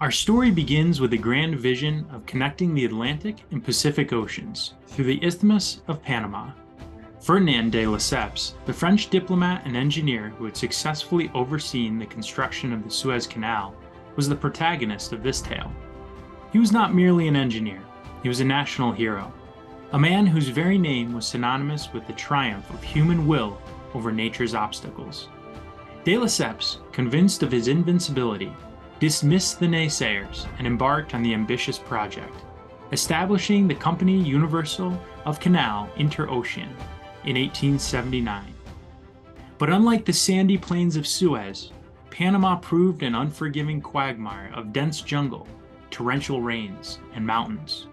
Our story begins with a grand vision of connecting the Atlantic and Pacific Oceans through the Isthmus of Panama. Ferdinand de Lesseps, the French diplomat and engineer who had successfully overseen the construction of the Suez Canal, was the protagonist of this tale. He was not merely an engineer, he was a national hero, a man whose very name was synonymous with the triumph of human will over nature's obstacles. De Lesseps, convinced of his invincibility, dismissed the naysayers and embarked on the ambitious project, establishing the Compagnie Universelle of Canal Interocéanique in 1879. But unlike the sandy plains of Suez, Panama proved an unforgiving quagmire of dense jungle, torrential rains, and mountains.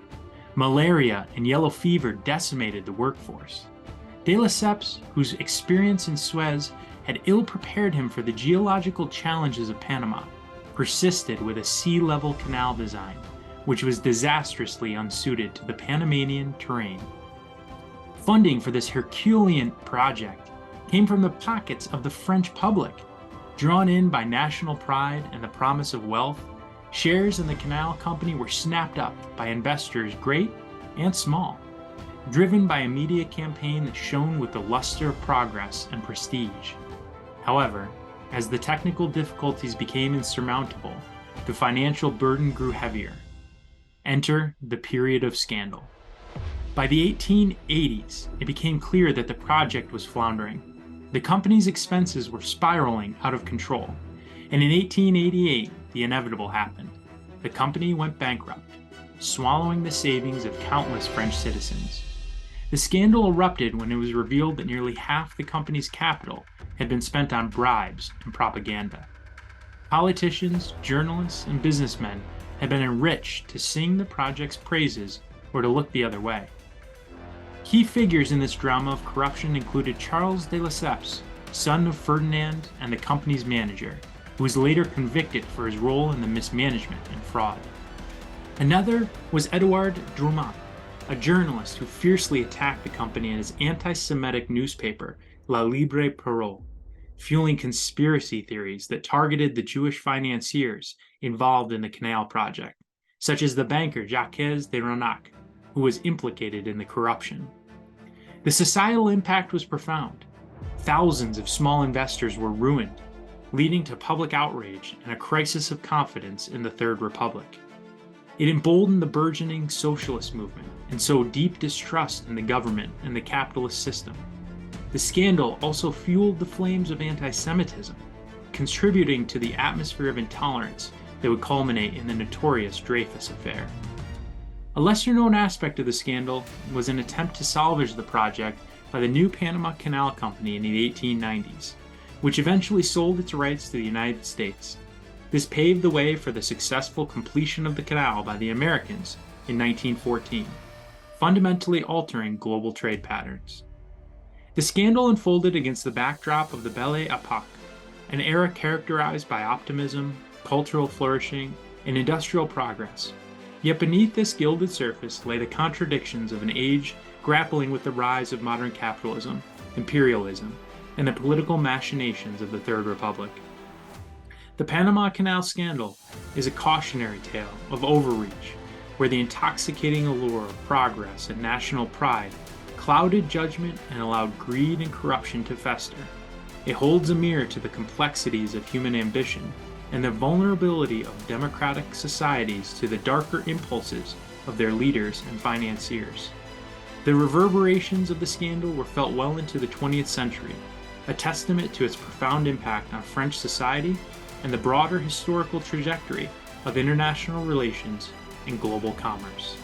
Malaria and yellow fever decimated the workforce. De Lesseps, whose experience in Suez had ill-prepared him for the geological challenges of Panama, persisted with a sea-level canal design, which was disastrously unsuited to the Panamanian terrain. Funding for this Herculean project came from the pockets of the French public. Drawn in by national pride and the promise of wealth, shares in the canal company were snapped up by investors great and small, driven by a media campaign that shone with the luster of progress and prestige. However, as the technical difficulties became insurmountable, the financial burden grew heavier. Enter the period of scandal. By the 1880s, it became clear that the project was floundering. The company's expenses were spiraling out of control, and in 1888, the inevitable happened. The company went bankrupt, swallowing the savings of countless French citizens. The scandal erupted when it was revealed that nearly half the company's capital had been spent on bribes and propaganda. Politicians, journalists, and businessmen had been enriched to sing the project's praises or to look the other way. Key figures in this drama of corruption included Charles de Lesseps, son of Ferdinand and the company's manager, who was later convicted for his role in the mismanagement and fraud. Another was Edouard Droumat, a journalist who fiercely attacked the company and his anti-Semitic newspaper, La Libre Parole, fueling conspiracy theories that targeted the Jewish financiers involved in the canal project, such as the banker Jacques de Ronac, who was implicated in the corruption. The societal impact was profound. Thousands of small investors were ruined, leading to public outrage and a crisis of confidence in the Third Republic. It emboldened the burgeoning socialist movement and sowed deep distrust in the government and the capitalist system. The scandal also fueled the flames of anti-Semitism, contributing to the atmosphere of intolerance that would culminate in the notorious Dreyfus Affair. A lesser-known aspect of the scandal was an attempt to salvage the project by the new Panama Canal Company in the 1890s, which eventually sold its rights to the United States. This paved the way for the successful completion of the canal by the Americans in 1914, fundamentally altering global trade patterns. The scandal unfolded against the backdrop of the Belle Époque, an era characterized by optimism, cultural flourishing, and industrial progress. Yet beneath this gilded surface lay the contradictions of an age grappling with the rise of modern capitalism, imperialism, and the political machinations of the Third Republic. The Panama Canal scandal is a cautionary tale of overreach, where the intoxicating allure of progress and national pride clouded judgment and allowed greed and corruption to fester. It holds a mirror to the complexities of human ambition and the vulnerability of democratic societies to the darker impulses of their leaders and financiers. The reverberations of the scandal were felt well into the 20th century, a testament to its profound impact on French society and the broader historical trajectory of international relations and global commerce.